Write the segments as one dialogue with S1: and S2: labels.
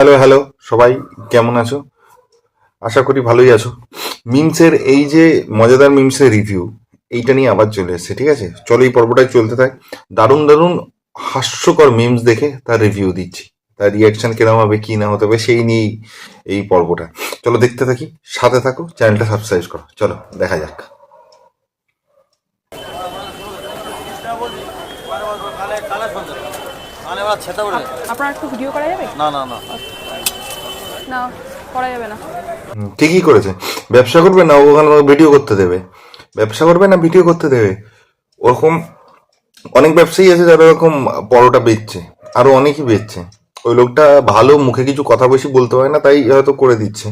S1: Hello hello, সবাই কেমন আছো? আশা করি ভালোই আছো। মিমসের এই যে মজাদার মিমসের রিভিউ, এইটা নিয়ে আবার চলে এসেছে। ঠিক আছে, চলো এই পর্বটাই চলতে থাক। দারুণ দারুণ হাস্যকর মিমস দেখে তার রিভিউ দিচ্ছি, তার রিয়াকশন কিরকম হবে কি না হতে হবে সেই নিয়েই এই পর্বটা। চলো দেখতে থাকি, সাথে থাকো, চ্যানেলটা সাবস্ক্রাইব করো। চলো দেখা যাক।
S2: আপনার একটু ভিডিও করা যাবে?
S3: না না না
S2: না, করা যাবে না।
S1: ঠিকই করেছে। ব্যবসা করবে না ওখানে ভিডিও করতে দেবে? ব্যবসা করবে না ভিডিও করতে দেবে? ওরকম অনেক ব্যবসায়ী আছে যারা এরকম পরোটা বেচছে, আরো অনেকই বেচছে। ওই লোকটা ভালো, মুখে কিছু কথা বেশি বলতে হয় না, তাই হয়তো করে দিচ্ছে।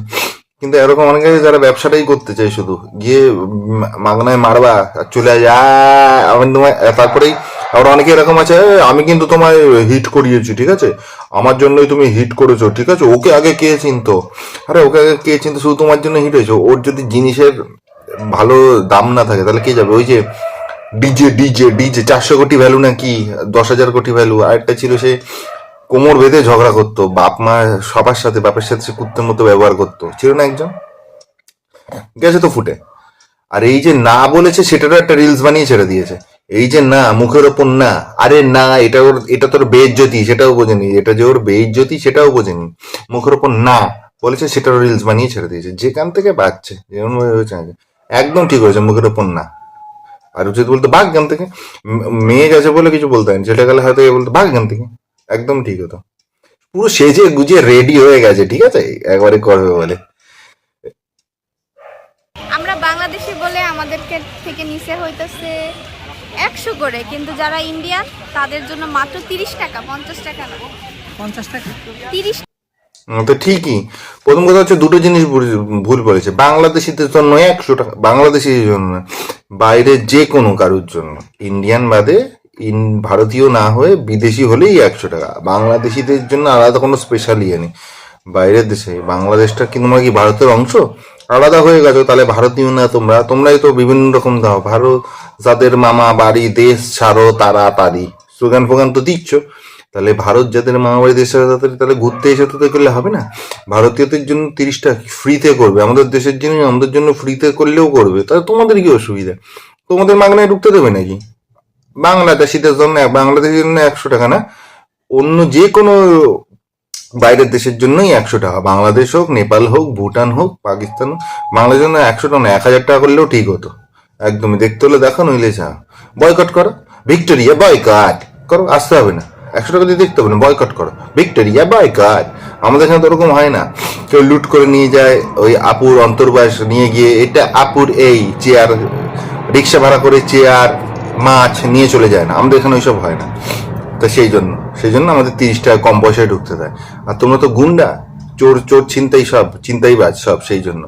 S1: কিন্তু এরকম অনেক আছে যারা ব্যবসাটাই করতে চায়, শুধু গিয়ে মাগনায় মারবা আর চলে যা আমি তোমায়, তারপরেই আবার অনেকে এরকম আছে, আমি কিন্তু তোমায় হিট করিয়েছি, ঠিক আছে, আমার জন্যই তুমি হিট করেছো, ঠিক আছে, ওকে আগে কে চিনতো? আরে ওকে আগে কে চিনতো? শুধু তোমার জন্য হিট হয়েছে। ওর যদি জিনিসের ভালো দাম না থাকে তাহলে কে যাবে? ওই যে ডিজে ডিজে ডিজে 400 কোটি ভ্যালু নাকি 10,000 কোটি ভ্যালু, আরেকটা ছিল সে কোমর বেঁধে ঝগড়া করতো বাপ মা সবার সাথে, বাপের সাথে সে কুত্তের মতো ব্যবহার করতো, ছিল না একজন? গেছে তো ফুটে। আর এই যে না বলেছে সেটারও একটা রিলস বানিয়ে ছেড়ে দিয়েছে। এই যে না, মুখের ওপর না, আরে না, এটা ওর, এটা তোর বেইজ্জতি সেটাও বোঝেনি, এটা যে ওর বেইজ্জতি সেটাও বোঝেনি, মুখের ওপর না বলেছে সেটারও রিলস বানিয়ে ছেড়ে দিয়েছে। যেখান থেকে বাচ্চে যেমন ভাবে হয়েছে, একদম ঠিক হয়েছে, মুখের ওপর না। আর উচিত বলতো ভাগ জ্ঞান থেকে, মেয়ে গেছে বলে কিছু বলতে হয়, ছেলে গেলে হয়তো বলতো ভাগ জ্ঞান থেকে, একদম ঠিক হতো। পুরো সেজে গুজে রেডি হয়ে গেছে, ঠিক আছে, একবারে করবে বলে।
S4: আমরা বাংলাদেশি বলে আমাদেরকে থেকে নিচে হইতেছে 100 করে, কিন্তু যারা ইন্ডিয়ান তাদের জন্য মাত্র 30 টাকা, 50 টাকা না,
S2: 50 টাকা।
S4: 30।
S1: তো ঠিকই। প্রথম কথা হচ্ছে দুটো জিনিস ভুল বলেছে। বাংলাদেশিদের জন্য 100 টাকা, বাংলাদেশিদের জন্য না, বাইরে যে কোনো কারুর জন্য, ইন্ডিয়ান বাদে, ভারতীয় না হয়ে বিদেশি হলেই 100 টাকা। বাংলাদেশিদের জন্য আলাদা কোনো স্পেশাল ইয়ে নেই। বাইরের দেশে, বাংলাদেশটা কি তোমরা কি ভারতের অংশ? আলাদা হয়ে গেছো তাহলে ভারতীয় না তোমরা? তোমরাই তো বিভিন্ন রকম দাও, ভারত যাদের মামা বাড়ি দেশ ছাড়ো তাড়াতাড়ি, স্লোগান ফোগান তো দিচ্ছ। তাহলে ভারত যাদের মামা বাড়ি দেশ ছাড়ো তাড়াতাড়ি, তাহলে ঘুরতে এসে তো করলে হবে না? ভারতীয়দের জন্য 30টা ফ্রিতে করবে, আমাদের দেশের জন্য আমাদের জন্য ফ্রিতে করলেও করবে, তাহলে তোমাদের কি অসুবিধা? তোমাদের মাগনায় ঢুকতে দেবে নাকি? বাংলাদেশিদের জন্য, বাংলাদেশের জন্য 100 টাকা না, অন্য যে কোনো বাইরের দেশের জন্যই 100 টাকা। বাংলাদেশ হোক, নেপাল হোক, ভুটান হোক, পাকিস্তান হোক, বাংলাদেশের জন্য 100 টাকা না, 1000 টাকা করলেও ঠিক হতো। একদমই দেখতে হলে দেখো, নইলে চা বয়কট করো, ভিক্টোরিয়া বয়কট করো, আসতে হবে না। 100 টাকা দিয়ে দেখতে হবে না, বয়কট করো, ভিক্টোরিয়া বয়কট। আমাদের এখানে তো ওরকম হয় না, কেউ লুট করে নিয়ে যায়, ওই আপুর অন্তর্বাস নিয়ে গিয়ে, এটা আপুর এই চেয়ার, রিক্সা ভাড়া করে চেয়ার মাছ নিয়ে চলে যায় না, আমাদের এখানে ওইসব হয় না। তো সেই জন্য আমাদের 30 টাকা কম পয়সায় ঢুকতে দেয়। আর তোমরা তো গুন্ডা, চোর চোর ছিনতাই, সব ছিনতাইবাজ সব, সেই জন্য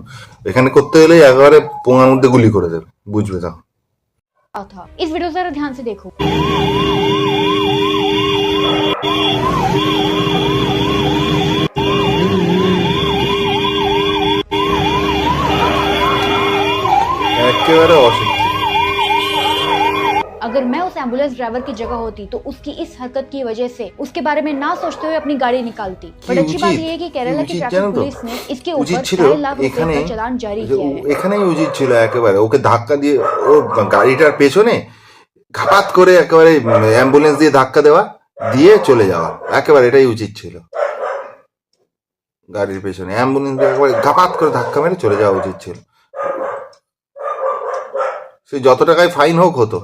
S1: এখানে করতে হলে একেবারে পোঙার মধ্যে গুলি করে দেবে, বুঝবে তখন।
S5: था। इस वीडियो जरा ध्यान से देखो।
S1: একেবারে অসুখ।
S5: अगर मैं उस एम्बुलेंस ड्राइवर की जगह होती तो उसकी इस हरकत की वजह से उसके बारे में ना सोचते हुए अपनी गाड़ी निकालती। बट अच्छी बात यह है कि केरला की ट्रैफिक पुलिस ने इसके ऊपर 2.5 लाख रुपए का चालान जारी किया है।
S1: এখানেই উচিত ছিল একেবারে ওকে ধাক্কা দিয়ে, ও গাড়িটার পেছনে ঘাপাত করে একেবারে অ্যাম্বুলেন্স দিয়ে ধাক্কা দেওয়া, দিয়ে চলে যাওয়া, একেবারে এটাই উচিত ছিল। গাড়ির পেছনে অ্যাম্বুলেন্স দিয়ে একেবারে ঘাপাত করে ধাক্কা মেরে চলে যাওয়া উচিত ছিল। সে যত টাকায় ফাইন হোক হতো,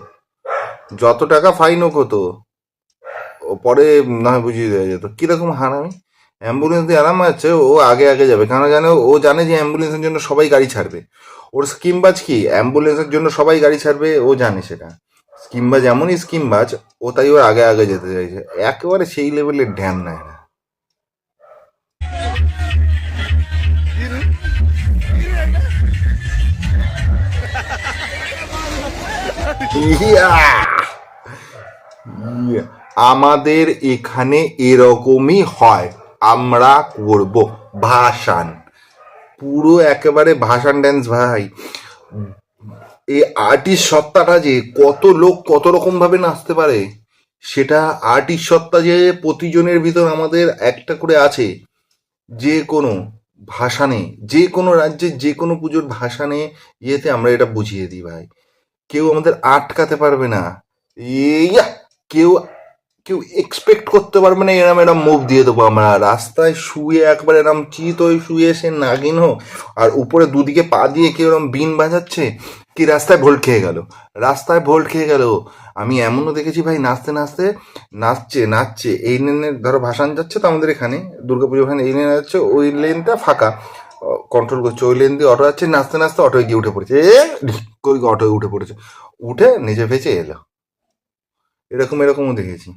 S1: যত টাকা ফাইন হোক হতো, ও পরে না হয় বুঝিয়ে দেওয়া যেত। কিরকম হারামি, অ্যাম্বুলেন্স দিয়ে আরাম আছে, ও আগে আগে যাবে, কেন জানে? ও জানে যে অ্যাম্বুলেন্সের জন্য সবাই গাড়ি ছাড়বে। ওর স্কিমবাজ কি, অ্যাম্বুলেন্সের জন্য সবাই গাড়ি ছাড়বে, ও জানে সেটা। স্কিমবাজ এমনই স্কিমবাজ, ও তাই ওর আগে আগে যেতে চাইছে, একেবারে সেই লেভেলের ঢ্যান না এরা। ইয়া! আমাদের এখানে এরকমই হয়, আমরা করব ভাসান, পুরো একেবারে ভাসান ড্যান্স ভাই। এই আর্টিস্ট সত্তাটা যে কত লোক কত রকম ভাবে নাচতে পারে, সেটা আর্টিস্ট সত্তা যে প্রতিজনের ভিতর আমাদের একটা করে আছে, যে কোনো ভাসানে, যে কোনো রাজ্যের যে কোনো পুজোর ভাসানে ইয়েতে আমরা এটা বুঝিয়ে দিই ভাই। কেউ আমাদের আটকাতে পারবে না। ইয়া কেউ কেউ এক্সপেক্ট করতে পারবে না এরম এরম মুভ দিয়ে দেবো আমরা। রাস্তায় শুয়ে একবার এরম চিত হয়ে শুয়ে সে নাগিন হোক, আর উপরে দুদিকে পা দিয়ে কেউ এরম বিন বাজাচ্ছে, কি রাস্তায় ভোল্ট খেয়ে গেল, রাস্তায় ভোল্ট খেয়ে গেল। আমি এমনও দেখেছি ভাই নাচতে নাচতে নাচছে নাচছে এই লেনে ধরো ভাসান যাচ্ছে তো আমাদের এখানে দুর্গাপুজো, ওখানে এই লেনে যাচ্ছে, ওই লেনটা ফাঁকা, কন্ট্রোল করছে, ওই লেন দিয়ে অটো যাচ্ছে, নাচতে নাচতে অটোয় গিয়ে উঠে পড়েছে, অটোয় উঠে পড়েছে, উঠে নিজে ভেসে এলো। এরকমও দেখেছি।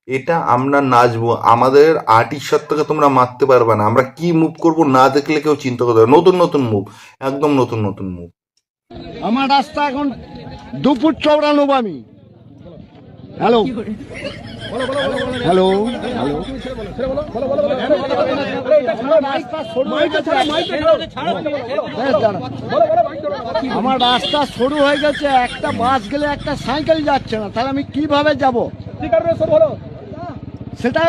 S1: এটা আমরা নাচবো, আমাদের আর্টিস্টত্বকে তোমরা মারতে পারবে না। আমরা কি মুভ করব না দেখলে কেউ চিন্তা করতে পারবে। নতুন নতুন মুভ, একদম নতুন নতুন মুভ।
S3: আমার রাস্তা এখন 2 ফুট চওড়া নেব আমি। হ্যালো হ্যালো হ্যালো, আমার রাস্তা সরু হয়ে গেছে, একটা বাস গেলে একটা সাইকেল যাচ্ছে না, তাহলে আমি কিভাবে যাব? সেটা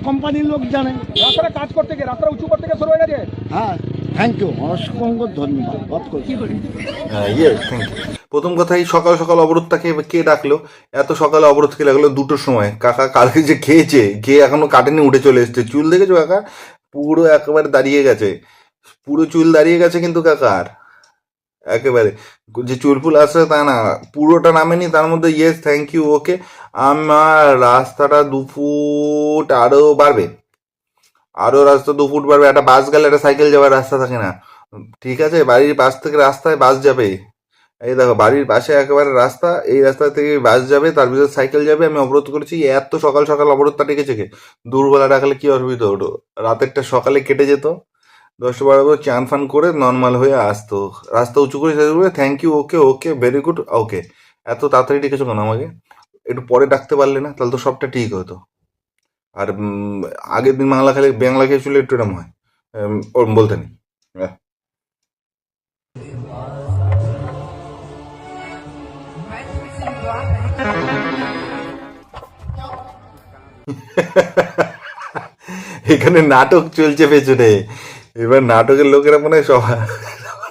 S3: কোম্পানির লোক জানে।
S6: রাস্তাটা কাজ করতে গিয়ে রাস্তা উঁচু করতে গিয়ে শুরু হয়ে গেছে।
S3: হ্যাঁ, থ্যাংক ইউ, অসংখ্য ধন্যবাদ।
S1: Thank you. প্রথম কথাই সকাল সকাল অবরোধটাকে কে ডাকলো? এত সকালে অবরোধ কে লাগলো? 2টোর সময়। কাকা কালকে যে খেয়েছে, খেয়ে এখনো কাটেনি, উঠে চলে এসছে। চুল দেখেছো কাকা? পুরো একেবারে দাঁড়িয়ে গেছে, পুরো চুল দাঁড়িয়ে গেছে, কিন্তু কাকার একেবারে যে চুলফুল আসছে তা না, পুরোটা নামেনি। তার মধ্যে ইয়েস থ্যাংক ইউ ওকে। আমার রাস্তাটা 2 ফুট আরো বাড়বে, আরো রাস্তা 2 ফুট বাড়বে। একটা বাস গেলে একটা সাইকেল যাওয়ার রাস্তা থাকে না, ঠিক আছে? বাড়ির পাশ থেকে রাস্তায় বাস যাবে, এই দেখো বাড়ির পাশে একেবারে রাস্তা, এই রাস্তা থেকে বাস যাবে, তার ভিতরে সাইকেল যাবে। আমি অবরোধ করেছি, এত সকাল সকাল অবরোধটা ডেকেছে কে? দুপুরবেলা ডাকলে কি অসুবিধা হতো? রাতেরটা সকালে কেটে যেত, 10-12 করে চান ফান করে নর্মাল হয়ে আসতো। রাস্তা উঁচু করে শেষ করে thank you okay okay very good okay. এত তাড়াতাড়ি ডেকেছো কেন আমাকে? একটু পরে ডাকতে পারলে না? তাহলে তো সবটা ঠিক হতো। আর আগের দিন বাংলা খেয়ে চলে একটু এরম হয়, ওর বলতে নেই। এখানে নাটক চলছে পেছনে, এবার নাটকের লোকেরা মনে হয় সবার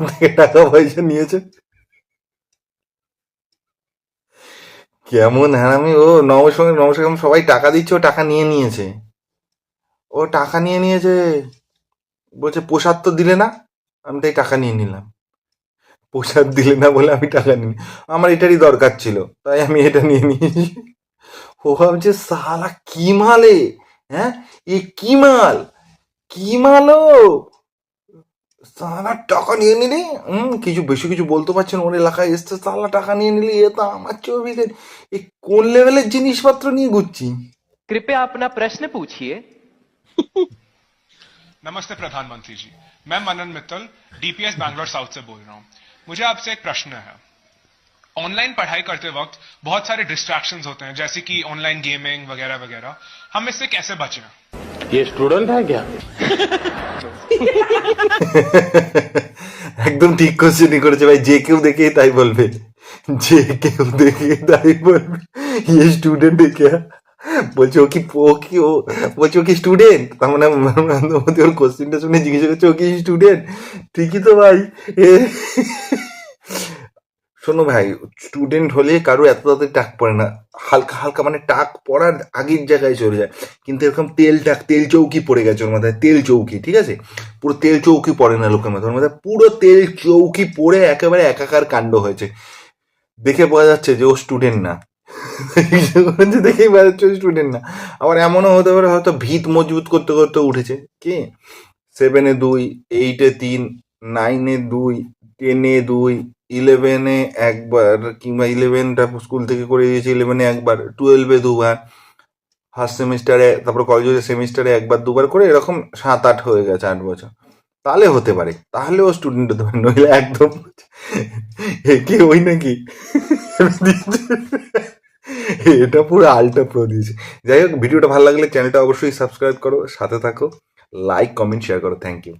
S1: থেকে টাকা পয়সা নিয়েছে। কেমন হারামি ও! নমস্কার সবাই টাকা দিচ্ছে, ও টাকা নিয়ে নিয়েছে, ও টাকা নিয়ে নিয়েছে। বলছে প্রসাদ তো দিলে না, আমি তাই টাকা নিয়ে নিলাম। প্রসাদ দিলে না বলে আমি টাকা নিই, আমার এটারই দরকার ছিল তাই আমি এটা নিয়ে নিয়েছি। ও ভাবছে সালা কি মালে, হ্যাঁ এ কি মাল, কি মালো সালা, টাকা নিয়ে নিলি। কিছু বেশি কিছু বলতে পারছেন, ওর এলাকায় এসছে সালা টাকা নিয়ে নিলি, এ তো আমার চেয়ে এ কোন লেভেলের জিনিসপত্র নিয়ে ঘুরছি।
S7: कृपया अपना प्रश्न पूछिए।
S6: नमस्ते प्रधानमंत्री जी, मैं मनन मित्तल डीपीएस बैंगलोर साउथ से बोल रहा हूँ। मुझे आपसे एक प्रश्न है। ऑनलाइन पढ़ाई करते वक्त बहुत सारे डिस्ट्रैक्शंस होते हैं, जैसे कि ऑनलाइन गेमिंग वगैरह वगैरह, हम इससे कैसे बचें?
S7: ये स्टूडेंट है क्या?
S1: একদম ঠিক কোশ্চেনই করেছে ভাই। যে কেউ দেখে তাই বলবে, যে কেউ দেখে তাই বলবে ইয়ে স্টুডেন্ট কে বলছে, বলছে ও কি স্টুডেন্ট? তার মানে ওর কোশ্চেনটা শুনে জিজ্ঞেস করছে ও কি স্টুডেন্ট? ঠিকই তো ভাই। শোনো ভাই, স্টুডেন্ট হলে কারো এত তাড়াতাড়ি টাক পড়ে না, হালকা হালকা মানে টাক পড়ার আগের জায়গায় চলে যায়। কিন্তু এরকম তেল চৌকি পড়ে গেছে ওর মাথায়, তেল চৌকি, ঠিক আছে? পুরো তেল চৌকি পড়ে না লোকের মাথায়, ওর মাথায় পুরো তেল চৌকি পড়ে একেবারে একাকার কাণ্ড হয়েছে। দেখে বোঝা যাচ্ছে যে ও স্টুডেন্ট না, দেখেই বোঝা যাচ্ছে স্টুডেন্ট না। আবার এমনও হতে পারে হয়তো ভিত মজবুত করতে করতে উঠেছে, কি 7-এ 2, 8-এ 3, 9-এ 2, 10-এ 2, 11-এ একবার, কিংবা 11টা স্কুল থেকে করে দিয়েছে, 11-এ একবার, 12-এ 2বার, ফার্স্ট সেমিস্টারে, তারপর কলেজের সেমিস্টারে একবার 2বার করে, এরকম 7-8 হয়ে গেছে, 8 বছর। তাহলে হতে পারে, তাহলে ও স্টুডেন্ট হতে পারে, নইলে একদম কি ওই নাকি এটা পুরো আলটা প্রো দিয়েছে। যাই হোক, ভিডিওটা ভালো লাগলে চ্যানেলটা অবশ্যই সাবস্ক্রাইব করো, সাথে থাকো, লাইক কমেন্ট শেয়ার করো। Thank you.